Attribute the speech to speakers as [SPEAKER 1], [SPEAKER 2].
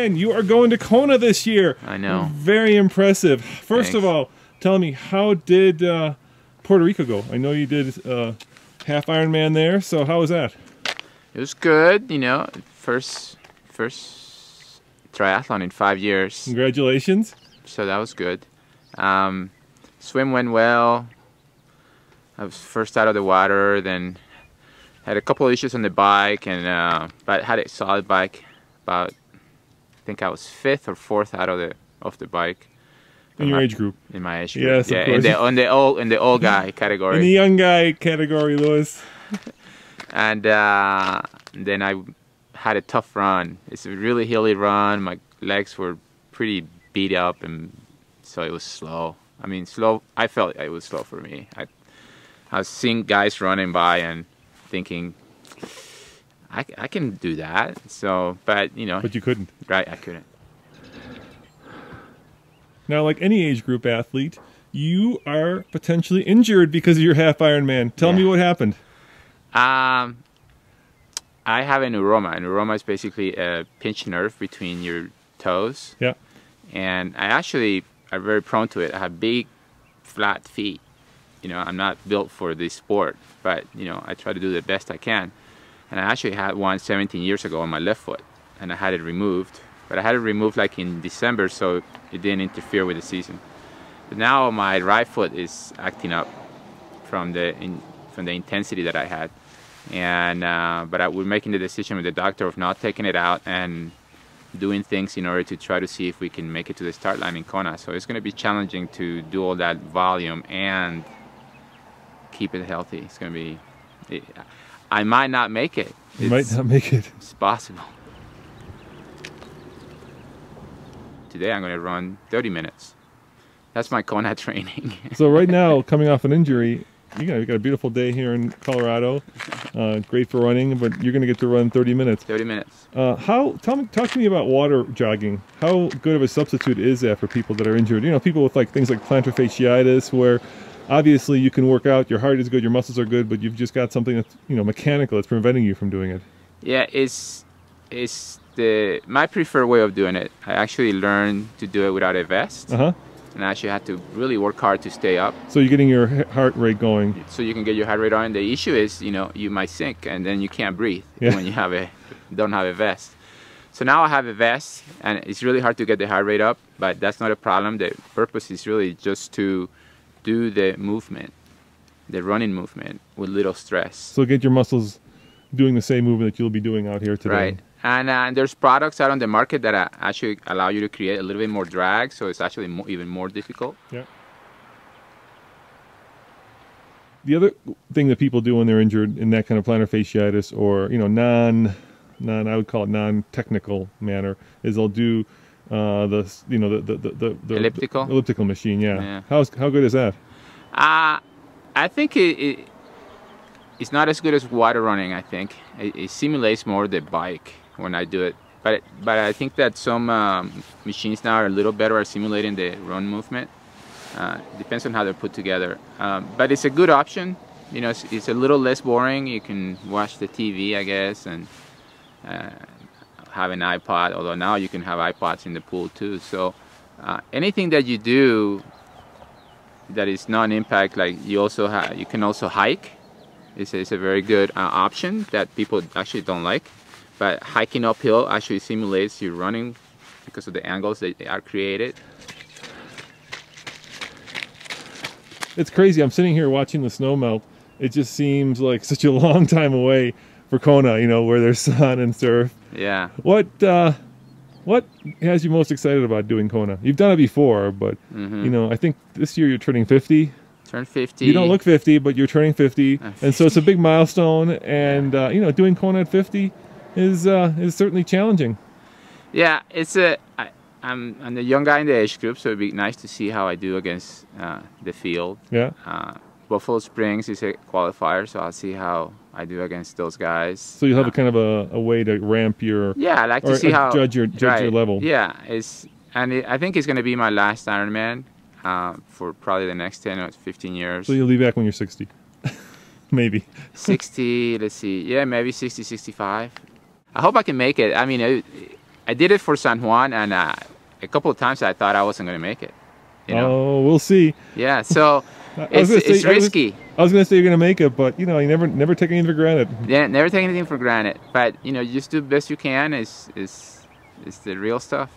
[SPEAKER 1] man, you are going to Kona this year.
[SPEAKER 2] I know.
[SPEAKER 1] Very impressive. First of all, tell me, how did Puerto Rico go? I know you did half Ironman there, so how was that?
[SPEAKER 2] It was good, you know, first triathlon in 5 years.
[SPEAKER 1] Congratulations.
[SPEAKER 2] So that was good. Swim went well. I was first out of the water, then had a couple of issues on the bike, and but had a solid bike. About, I think I was 5th or 4th out of the bike.
[SPEAKER 1] In your age group.
[SPEAKER 2] In my age group.
[SPEAKER 1] Yes,
[SPEAKER 2] yeah,
[SPEAKER 1] of course.
[SPEAKER 2] in the old guy category.
[SPEAKER 1] In the young guy category, Louis.
[SPEAKER 2] And then I had a tough run. It's a really hilly run. My legs were pretty beat up, and so it was slow. I mean, slow. I felt it was slow for me. I was seeing guys running by and thinking, I can do that. So, but you know.
[SPEAKER 1] But you couldn't.
[SPEAKER 2] Right, I couldn't.
[SPEAKER 1] Now, like any age group athlete, you are potentially injured because of your half Ironman. Tell me what happened.
[SPEAKER 2] I have a neuroma. A neuroma is basically a pinched nerve between your toes.
[SPEAKER 1] Yeah.
[SPEAKER 2] And I actually are very prone to it. I have big, flat feet. You know, I'm not built for this sport, but you know, I try to do the best I can. And I actually had one 17 years ago on my left foot, and I had it removed. But I had it removed like in December, so it didn't interfere with the season. But now my right foot is acting up from the intensity that I had. And but we're making the decision with the doctor of not taking it out and doing things in order to try to see if we can make it to the start line in Kona. So it's going to be challenging to do all that volume and keep it healthy. It's going to be, I might not make it.
[SPEAKER 1] You might not make it.
[SPEAKER 2] It's possible. Today I'm going to run 30 minutes. That's my Kona training.
[SPEAKER 1] So right now, coming off an injury, you got a beautiful day here in Colorado. Great for running, but you're going to get to run 30 minutes.
[SPEAKER 2] 30 minutes.
[SPEAKER 1] Talk to me about water jogging. How good of a substitute is that for people that are injured? You know, people with like things like plantar fasciitis, where obviously you can work out, your heart is good, your muscles are good, but you've just got something that's, you know, mechanical that's preventing you from doing it.
[SPEAKER 2] Yeah, it's my preferred way of doing it. I actually learned to do it without a vest. And I actually had to really work hard to stay up.
[SPEAKER 1] So you're getting your heart rate going.
[SPEAKER 2] So you can get your heart rate on. The issue is, you know, you might sink and then you can't breathe when you don't have a vest. So now I have a vest, and it's really hard to get the heart rate up, but that's not a problem. The purpose is really just to do the movement, the running movement with little stress.
[SPEAKER 1] So get your muscles doing the same movement that you'll be doing out here today.
[SPEAKER 2] Right. And there's products out on the market that actually allow you to create a little bit more drag, so it's actually even more difficult.
[SPEAKER 1] Yeah. The other thing that people do when they're injured in that kind of plantar fasciitis, or, you know, I would call it non-technical manner, is they'll do the
[SPEAKER 2] elliptical?
[SPEAKER 1] The elliptical machine. Yeah. How good is that?
[SPEAKER 2] I think it's not as good as water running. I think it simulates more the bike when I do it, but I think that some machines now are a little better at simulating the run movement. Depends on how they're put together, but it's a good option. You know, it's a little less boring. You can watch the TV, I guess, and have an iPod. Although now you can have iPods in the pool too. So anything that you do that is non-impact, like you can also hike. It's a very good option that people actually don't like. But hiking uphill actually simulates you running because of the angles that are created.
[SPEAKER 1] It's crazy. I'm sitting here watching the snow melt. It just seems like such a long time away for Kona, you know, where there's sun and surf.
[SPEAKER 2] Yeah.
[SPEAKER 1] What has you most excited about doing Kona? You've done it before, but you know, I think this year you're turning 50.
[SPEAKER 2] Turn 50.
[SPEAKER 1] You don't look 50, but you're turning 50, and so it's a big milestone. And you know, doing Kona at 50 is certainly challenging.
[SPEAKER 2] Yeah, I'm the young guy in the age group, so it'd be nice to see how I do against the field. Yeah. Buffalo Springs is a qualifier, so I'll see how I do against those guys.
[SPEAKER 1] So you'll have a kind of a way to ramp your
[SPEAKER 2] I like to see how
[SPEAKER 1] judge your level.
[SPEAKER 2] Yeah, I think it's going to be my last Ironman for probably the next 10 or 15 years.
[SPEAKER 1] So you'll be back when you're 60, maybe.
[SPEAKER 2] 60. Let's see. Yeah, maybe 60, 65. I hope I can make it. I mean, I did it for San Juan, and a couple of times I thought I wasn't going to make it. You know?
[SPEAKER 1] Oh, we'll see.
[SPEAKER 2] Yeah, so it's risky.
[SPEAKER 1] I was going to say you're going to make it, but you know, you never take anything for granted.
[SPEAKER 2] Yeah, never take anything for granted. But you know, you just do the best you can. Is the real stuff.